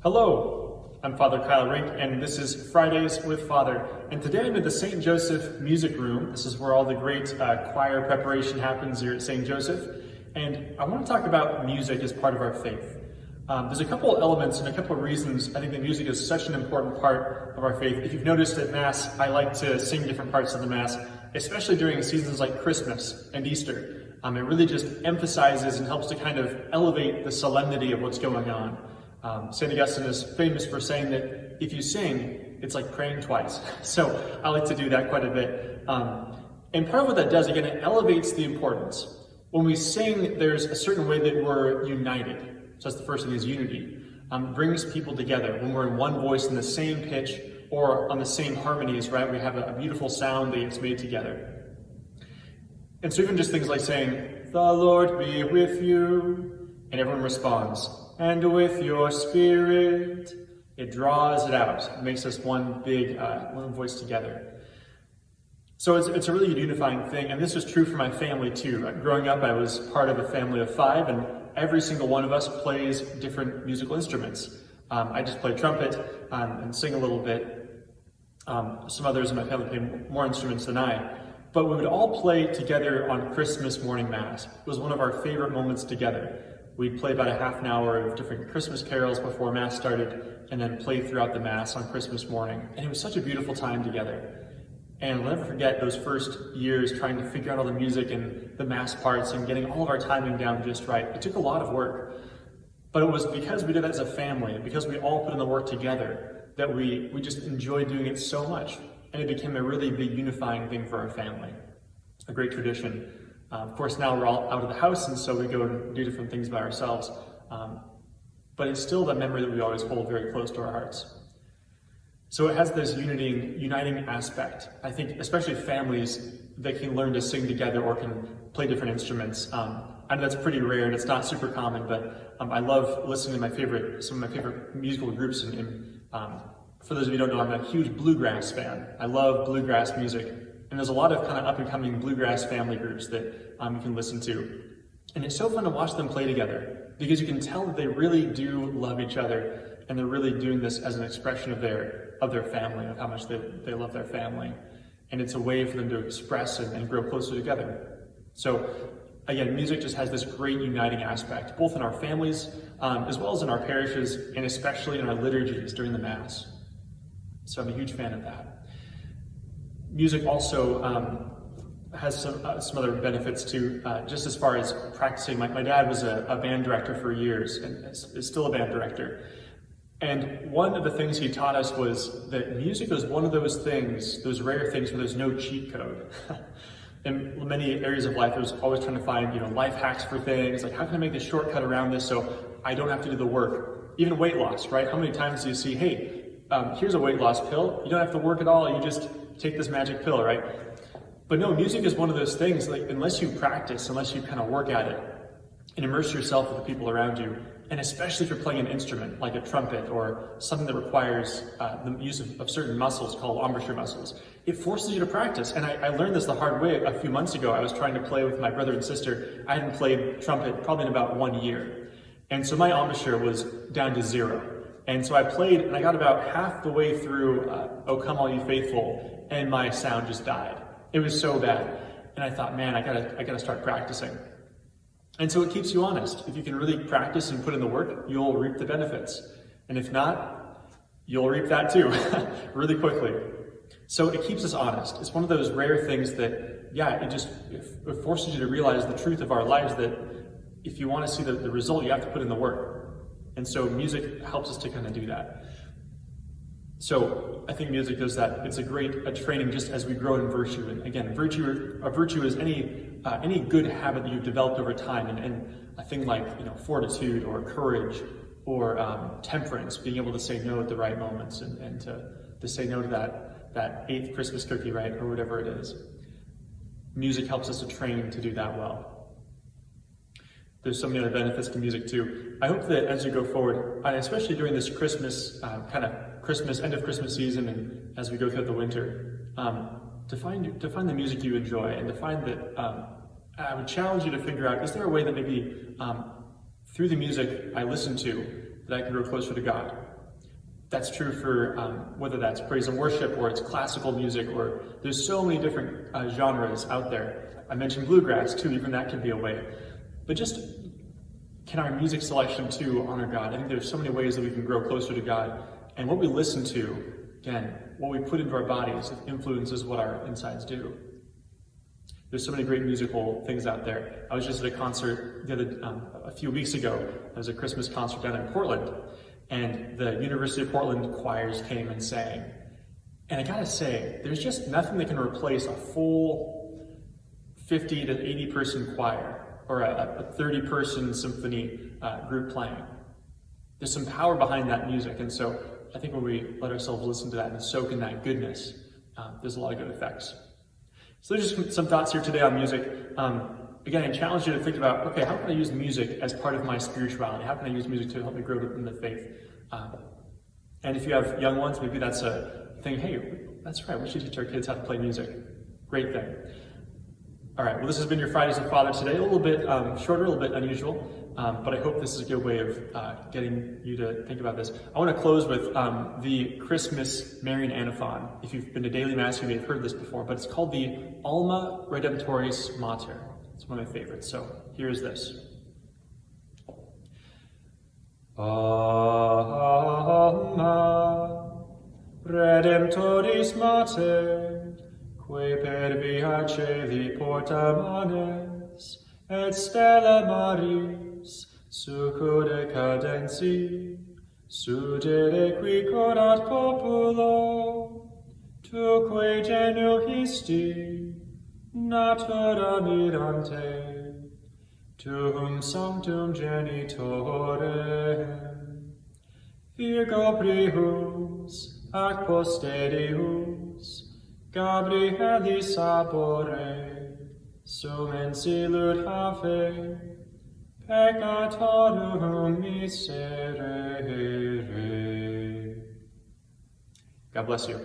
Hello, I'm Father Kyle Rink, and this is Fridays with Father. And today I'm in the St. Joseph Music Room. This is where all the great choir preparation happens here at St. Joseph. And I want to talk about music as part of our faith. There's a couple elements and a couple of reasons I think that music is such an important part of our faith. If you've noticed at Mass, I like to sing different parts of the Mass, especially during seasons like Christmas and Easter. It really just emphasizes and helps to kind of elevate the solemnity of what's going on. St. Augustine is famous for saying that if you sing, it's like praying twice. So I like to do that quite a bit. And part of what that does, again, it elevates the importance. When we sing, there's a certain way that we're united. So that's the first thing, is unity. Brings people together. When we're in one voice in the same pitch or on the same harmonies, right? We have a beautiful sound that gets made together. And so even just things like saying, "The Lord be with you," and everyone responds, "And with your spirit," it draws it out. It makes us one big, one voice together. So it's a really unifying thing, and this was true for my family too. Growing up, I was part of a family of 5, and every single one of us plays different musical instruments. I just play trumpet and sing a little bit. Some others in my family play more instruments than I. But we would all play together on Christmas morning Mass. It was one of our favorite moments together. We'd play about a half an hour of different Christmas carols before Mass started, and then play throughout the Mass on Christmas morning. And it was such a beautiful time together. And I'll never forget those first years trying to figure out all the music and the Mass parts and getting all of our timing down just right. It took a lot of work. But it was because we did that as a family, and because we all put in the work together, that we just enjoyed doing it so much. And it became a really big unifying thing for our family. A great tradition. Of course, now we're all out of the house, and so we go and do different things by ourselves. But it's still that memory that we always hold very close to our hearts. So it has this uniting aspect. I think especially families that can learn to sing together or can play different instruments. I know that's pretty rare and it's not super common, but I love listening to some of my favorite musical groups. And for those of you who don't know, I'm a huge bluegrass fan. I love bluegrass music. And there's a lot of kind of up-and-coming bluegrass family groups that you can listen to. And it's so fun to watch them play together because you can tell that they really do love each other, and they're really doing this as an expression of their family, of how much they love their family. And it's a way for them to express and grow closer together. So again, music just has this great uniting aspect, both in our families, as well as in our parishes, and especially in our liturgies during the Mass. So I'm a huge fan of that. Music also has some other benefits too, just as far as practicing. My dad was a band director for years, and is still a band director. And one of the things he taught us was that music was one of those things, those rare things where there's no cheat code. In many areas of life, I was always trying to find, life hacks for things, like how can I make the shortcut around this so I don't have to do the work? Even weight loss, right? How many times do you see, hey, here's a weight loss pill, you don't have to work at all, you just take this magic pill, right? But no, music is one of those things, like unless you practice, unless you kind of work at it and immerse yourself with the people around you, and especially if you're playing an instrument like a trumpet or something that requires the use of certain muscles called embouchure muscles, it forces you to practice. And I learned this the hard way a few months ago. I was trying to play with my brother and sister. I hadn't played trumpet probably in about 1 year. And so my embouchure was down to 0. And so I played, and I got about half the way through "O Come All You Faithful," and my sound just died. It was so bad. And I thought, man, I gotta start practicing. And so it keeps you honest. If you can really practice and put in the work, you'll reap the benefits. And if not, you'll reap that too, really quickly. So it keeps us honest. It's one of those rare things that, it forces you to realize the truth of our lives, that if you want to see the result, you have to put in the work. And so music helps us to kind of do that. So I think music does that. It's a great training just as we grow in virtue. And again, a virtue is any good habit that you've developed over time, and a thing like fortitude or courage or temperance, being able to say no at the right moments and to say no to that 8th Christmas cookie, right, or whatever it is. Music helps us to train to do that well. There's so many other benefits to music too. I hope that as you go forward, and especially during this Christmas, end of Christmas season, and as we go through the winter, to find the music you enjoy, and to find that, I would challenge you to figure out, is there a way that maybe through the music I listen to, that I can grow closer to God? That's true for whether that's praise and worship or it's classical music, or there's so many different genres out there. I mentioned bluegrass too, even that can be a way. But just can our music selection too honor God? I think there's so many ways that we can grow closer to God. And what we listen to, again, what we put into our bodies influences what our insides do. There's so many great musical things out there. I was just at a concert a few weeks ago. There was a Christmas concert down in Portland, and the University of Portland choirs came and sang. And I gotta say, there's just nothing that can replace a full 50 to 80 person choir or a 30-person symphony group playing. There's some power behind that music, and so I think when we let ourselves listen to that and soak in that goodness, there's a lot of good effects. So there's just some thoughts here today on music. Again, I challenge you to think about, okay, how can I use music as part of my spirituality? How can I use music to help me grow in the faith? And if you have young ones, maybe that's a thing, hey, that's right, we should teach our kids how to play music. Great thing. All right, well, this has been your Fridays with Father today. A little bit shorter, a little bit unusual, but I hope this is a good way of getting you to think about this. I want to close with the Christmas Marian Antiphon. If you've been to daily Mass, you may have heard this before, but it's called the Alma Redemptoris Mater. It's one of my favorites, so here's this. Alma Redemptoris Mater, que per via celi porta manes, et stella Maris, succude cadensi, sudere qui corat populo, tuque genu histi, natura mirante, tuum sanctum genitorem, Virgo prihus, ac poste Deus, Gabrieli sabore, sumen silud have, peccatorum miserere. God bless you.